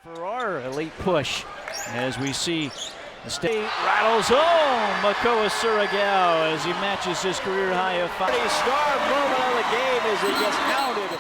For our elite push, as we see the state rattles home Makoa Surigao as he matches his career high of 5. Star moment of the game as he gets hounded.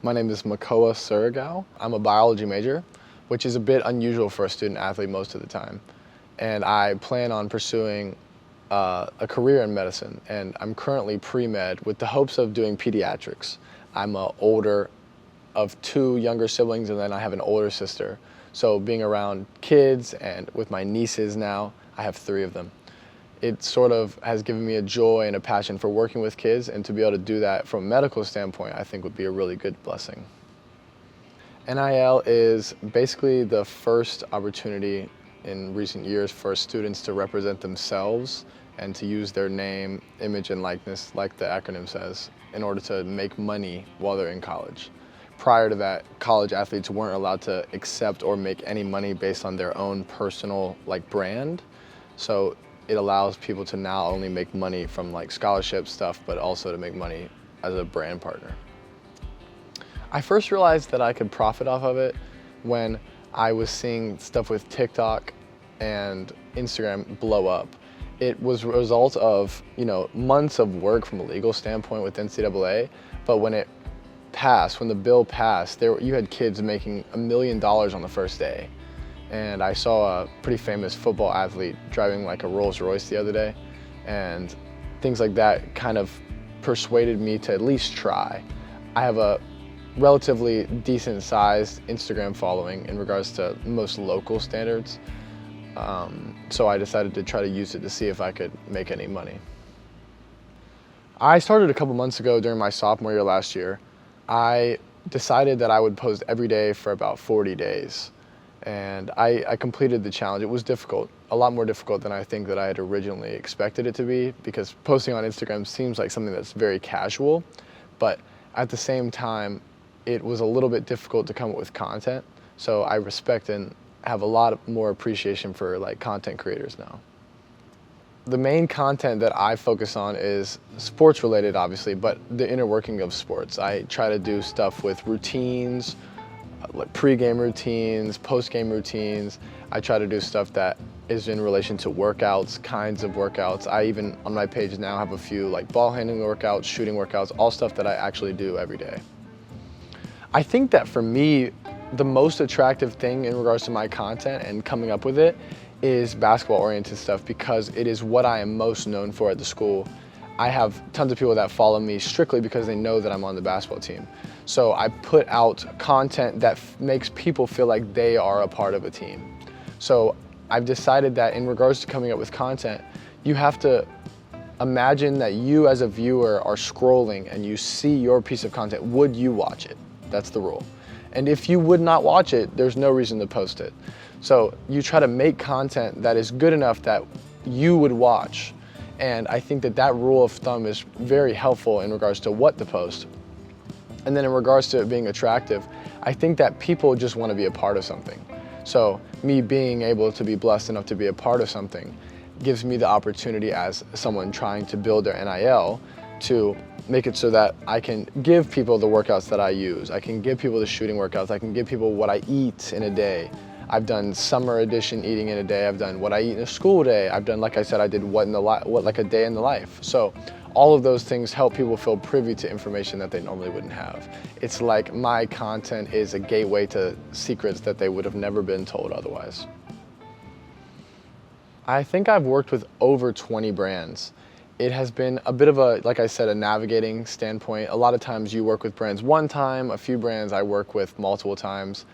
My name is Makoa Surigao. I'm a biology major, which is a bit unusual for a student athlete most of the time. And I plan on pursuing a career in medicine, and I'm currently pre-med with the hopes of doing pediatrics. I'm an older of 2 younger siblings, and then I have an older sister. So being around kids and with my nieces now, I have 3 of them. It sort of has given me a joy and a passion for working with kids, and to be able to do that from a medical standpoint, I think would be a really good blessing. NIL is basically the first opportunity in recent years for students to represent themselves and to use their name, image, and likeness, like the acronym says, in order to make money while they're in college. Prior to that, college athletes weren't allowed to accept or make any money based on their own personal brand. So it allows people to not only make money from scholarship stuff, but also to make money as a brand partner. I first realized that I could profit off of it when I was seeing stuff with TikTok and Instagram blow up. It was a result of, months of work from a legal standpoint with NCAA, but when it passed, when the bill passed, you had kids making $1 million on the first day. And I saw a pretty famous football athlete driving a Rolls Royce the other day, and things like that kind of persuaded me to at least try. I have a relatively decent sized Instagram following in regards to most local standards. So I decided to try to use it to see if I could make any money. I started a couple months ago during my sophomore year last year. I decided that I would post every day for about 40 days. And I completed the challenge. It was difficult, a lot more difficult than I think that I had originally expected it to be, because posting on Instagram seems like something that's very casual, but at the same time, it was a little bit difficult to come up with content. So I respect and have a lot more appreciation for content creators now. The main content that I focus on is sports related, obviously, but the inner working of sports. I try to do stuff with routines, like pre-game routines, post-game routines. I try to do stuff that is in relation to workouts, kinds of workouts. I even, on my page now, have a few ball handling workouts, shooting workouts, all stuff that I actually do every day. I think that for me, the most attractive thing in regards to my content and coming up with it is basketball-oriented stuff, because it is what I am most known for at the school. I have tons of people that follow me strictly because they know that I'm on the basketball team. So I put out content that makes people feel like they are a part of a team. So I've decided that in regards to coming up with content, you have to imagine that you as a viewer are scrolling and you see your piece of content. Would you watch it? That's the rule. And if you would not watch it, there's no reason to post it. So you try to make content that is good enough that you would watch. And I think that that rule of thumb is very helpful in regards to what to post. And then in regards to it being attractive, I think that people just want to be a part of something. So me being able to be blessed enough to be a part of something gives me the opportunity as someone trying to build their NIL to make it so that I can give people the workouts that I use. I can give people the shooting workouts. I can give people what I eat in a day. I've done summer edition eating in a day. I've done what I eat in a school day. I've done, like I said, I did what a day in the life. So all of those things help people feel privy to information that they normally wouldn't have. It's like my content is a gateway to secrets that they would have never been told otherwise. I think I've worked with over 20 brands. It has been a bit of a, like I said, a navigating standpoint. A lot of times you work with brands one time, a few brands I work with multiple times.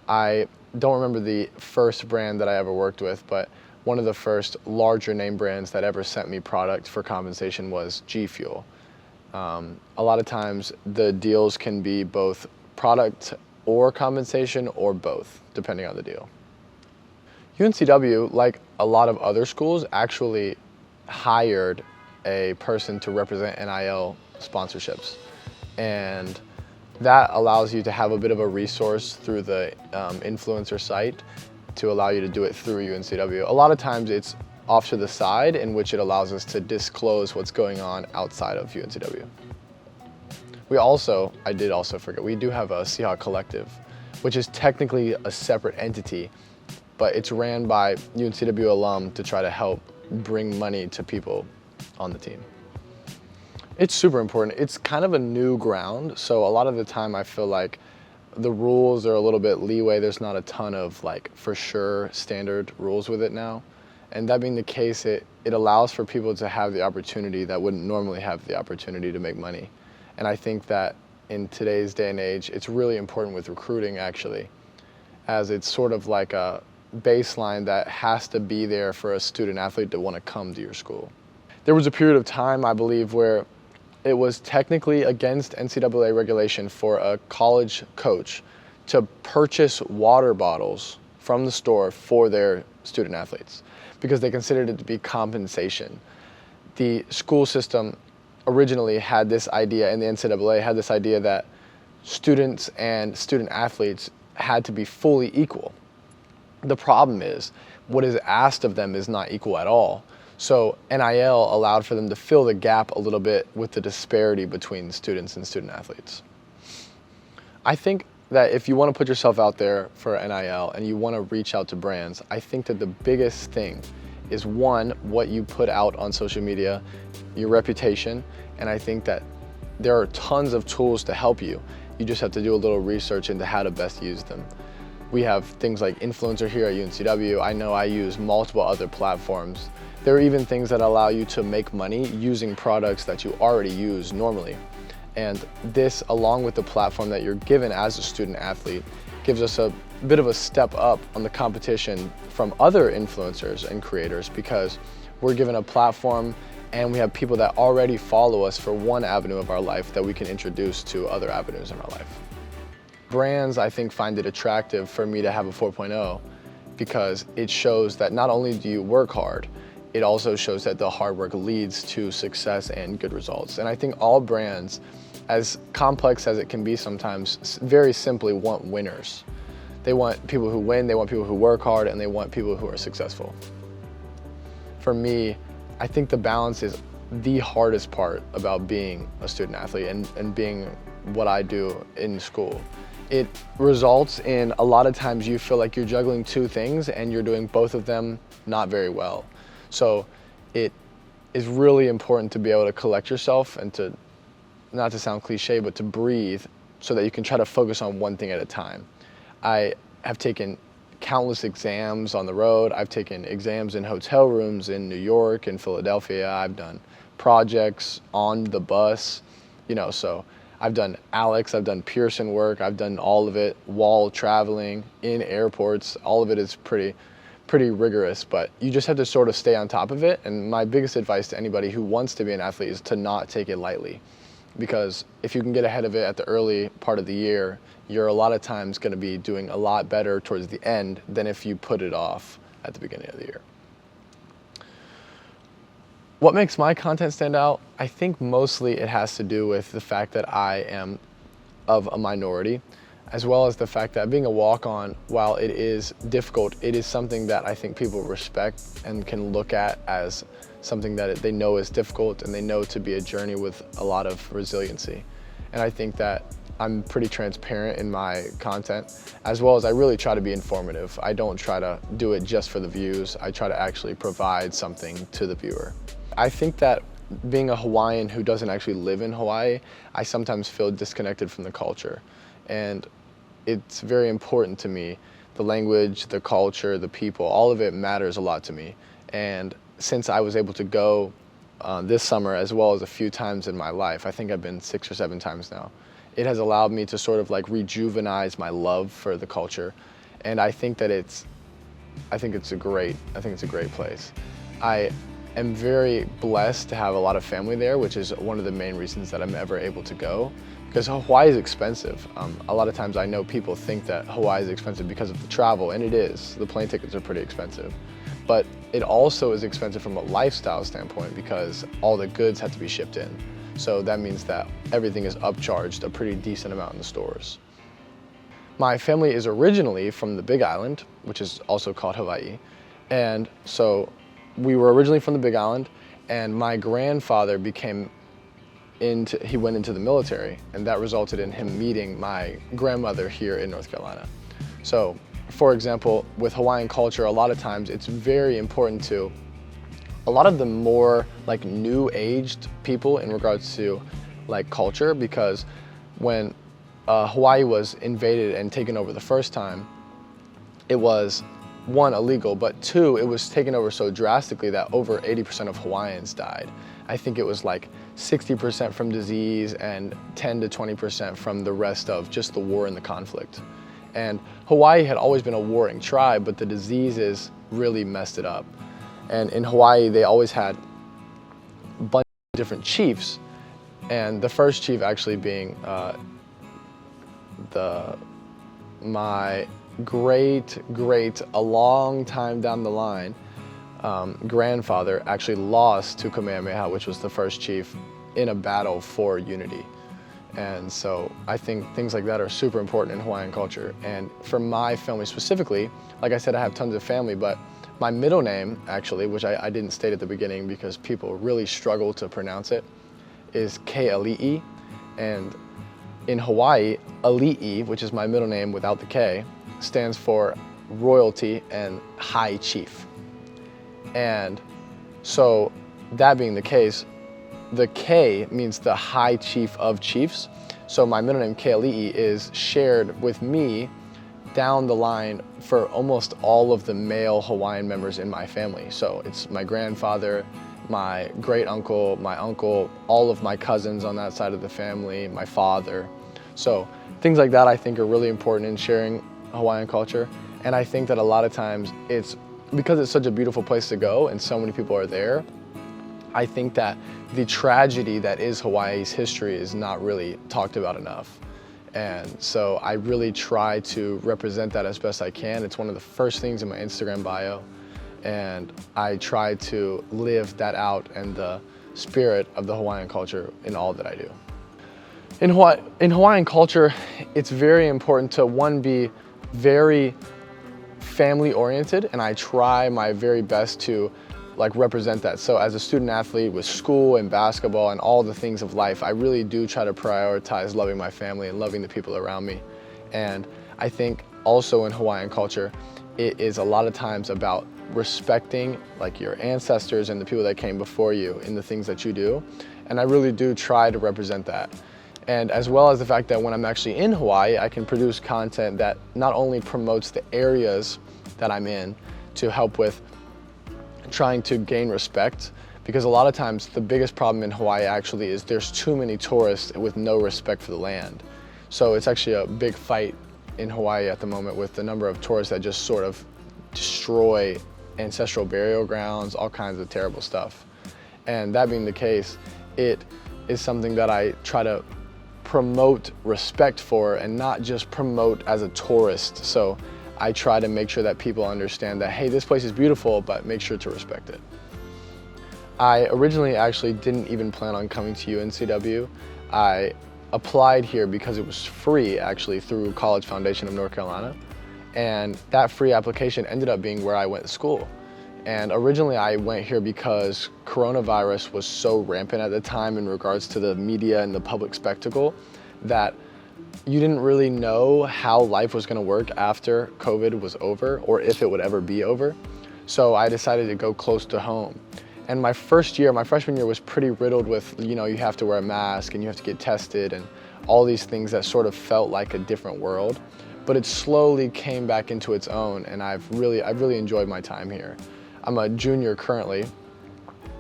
I don't remember the first brand that I ever worked with, but one of the first larger name brands that ever sent me product for compensation was G Fuel. A lot of times the deals can be both product or compensation or both, depending on the deal. UNCW, like a lot of other schools, actually hired a person to represent NIL sponsorships. And that allows you to have a bit of a resource through the influencer site to allow you to do it through UNCW. A lot of times it's off to the side, in which it allows us to disclose what's going on outside of UNCW. I did also forget, we do have a Seahawk Collective, which is technically a separate entity, but it's ran by UNCW alum to try to help bring money to people on the team. It's super important. It's kind of a new ground, so a lot of the time I feel like the rules are a little bit leeway. There's not a ton of like for sure standard rules with it now. And that being the case, it allows for people to have the opportunity that wouldn't normally have the opportunity to make money. And I think that in today's day and age, it's really important with recruiting actually, as it's sort of like a baseline that has to be there for a student athlete to want to come to your school. There was a period of time, I believe, where it was technically against NCAA regulation for a college coach to purchase water bottles from the store for their student athletes because they considered it to be compensation. The school system originally had this idea, and the NCAA had this idea that students and student athletes had to be fully equal. The problem is, what is asked of them is not equal at all. So NIL allowed for them to fill the gap a little bit with the disparity between students and student athletes. I think that if you want to put yourself out there for NIL and you want to reach out to brands, I think that the biggest thing is one, what you put out on social media, your reputation, and I think that there are tons of tools to help you. You just have to do a little research into how to best use them. We have things like Influencer here at UNCW. I know I use multiple other platforms. There are even things that allow you to make money using products that you already use normally. And this, along with the platform that you're given as a student athlete, gives us a bit of a step up on the competition from other influencers and creators because we're given a platform and we have people that already follow us for one avenue of our life that we can introduce to other avenues in our life. Brands, I think, find it attractive for me to have a 4.0 because it shows that not only do you work hard, it also shows that the hard work leads to success and good results. And I think all brands, as complex as it can be sometimes, very simply want winners. They want people who win, they want people who work hard, and they want people who are successful. For me, I think the balance is the hardest part about being a student athlete and being what I do in school. It results in a lot of times you feel like you're juggling two things and you're doing both of them not very well. So it is really important to be able to collect yourself and to, not to sound cliche, but to breathe so that you can try to focus on one thing at a time. I have taken countless exams on the road. I've taken exams in hotel rooms in New York and Philadelphia. I've done projects on the bus, so I've done Alex, I've done Pearson work, I've done all of it while traveling in airports. All of it is pretty rigorous, but you just have to sort of stay on top of it. And my biggest advice to anybody who wants to be an athlete is to not take it lightly, because if you can get ahead of it at the early part of the year, you're a lot of times going to be doing a lot better towards the end than if you put it off at the beginning of the year. What makes my content stand out? I think mostly it has to do with the fact that I am of a minority, as well as the fact that being a walk-on, while it is difficult, it is something that I think people respect and can look at as something that they know is difficult and they know to be a journey with a lot of resiliency. And I think that I'm pretty transparent in my content, as well as I really try to be informative. I don't try to do it just for the views. I try to actually provide something to the viewer. I think that being a Hawaiian who doesn't actually live in Hawaii, I sometimes feel disconnected from the culture. And it's very important to me. The language, the culture, the people, all of it matters a lot to me. And since I was able to go this summer, as well as a few times in my life, I think I've been 6 or 7 times now, it has allowed me to sort of like rejuvenize my love for the culture. And I think that it's a great place. I am very blessed to have a lot of family there, which is one of the main reasons that I'm ever able to go. Because Hawaii is expensive. A lot of times I know people think that Hawaii is expensive because of the travel, and it is. The plane tickets are pretty expensive. But it also is expensive from a lifestyle standpoint because all the goods have to be shipped in. So that means that everything is upcharged a pretty decent amount in the stores. My family is originally from the Big Island, which is also called Hawaii. And so we were originally from the Big Island, and my grandfather became he went into the military, and that resulted in him meeting my grandmother here in North Carolina. So, for example, with Hawaiian culture, a lot of times it's very important to a lot of the more like new-aged people in regards to like culture, because when Hawaii was invaded and taken over the first time, it was, one, illegal, but two, it was taken over so drastically that over 80% of Hawaiians died. I think it was like 60% from disease and 10 to 20% from the rest of just the war and the conflict. And Hawaii had always been a warring tribe, but the diseases really messed it up. And in Hawaii, they always had a bunch of different chiefs, and the first chief actually being my great, a long time down the line, grandfather actually lost to Kamehameha, which was the first chief, in a battle for unity. And so I think things like that are super important in Hawaiian culture. And for my family specifically, like I said, I have tons of family, but my middle name, actually, which I didn't state at the beginning because people really struggle to pronounce it, is Keali'i. And in Hawaii, Ali'i, which is my middle name without the K, stands for royalty and high chief. And so that being the case, the K means the high chief of chiefs. So my middle name, Keali'i, is shared with me down the line for almost all of the male Hawaiian members in my family. So it's my grandfather, my great uncle, my uncle, all of my cousins on that side of the family, my father. So things like that I think are really important in sharing Hawaiian culture. And I think that a lot of times it's because it's such a beautiful place to go and so many people are there, I think that the tragedy that is Hawaii's history is not really talked about enough. And so I really try to represent that as best I can. It's one of the first things in my Instagram bio. And I try to live that out and the spirit of the Hawaiian culture in all that I do. In Hawaiian culture, it's very important to, one, be very family oriented, and I try my very best to like represent that. So as a student athlete with school and basketball and all the things of life, I really do try to prioritize loving my family and loving the people around me. And I think also in Hawaiian culture, it is a lot of times about respecting like your ancestors and the people that came before you in the things that you do. And I really do try to represent that. And as well as the fact that when I'm actually in Hawaii, I can produce content that not only promotes the areas that I'm in to help with trying to gain respect, because a lot of times the biggest problem in Hawaii actually is there's too many tourists with no respect for the land. So it's actually a big fight in Hawaii at the moment with the number of tourists that just sort of destroy ancestral burial grounds, all kinds of terrible stuff. And that being the case, it is something that I try to promote respect for and not just promote as a tourist. So I try to make sure that people understand that, hey, this place is beautiful, but make sure to respect it. I originally actually didn't even plan on coming to UNCW. I applied here because it was free, actually, through College Foundation of North Carolina. And that free application ended up being where I went to school. And originally I went here because coronavirus was so rampant at the time in regards to the media and the public spectacle that you didn't really know how life was going to work after COVID was over or if it would ever be over. So I decided to go close to home. And my freshman year was pretty riddled with, you know, you have to wear a mask and you have to get tested and all these things that sort of felt like a different world. But it slowly came back into its own, and I've really enjoyed my time here. I'm a junior currently,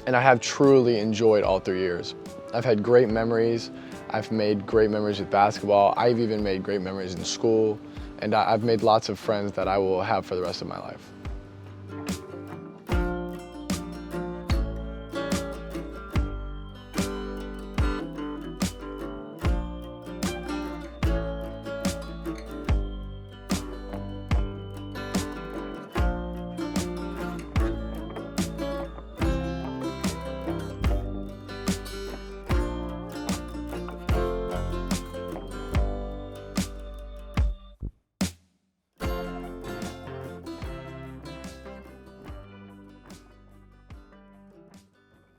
and I have truly enjoyed all 3 years. I've had great memories. I've made great memories with basketball. I've even made great memories in school, and I've made lots of friends that I will have for the rest of my life.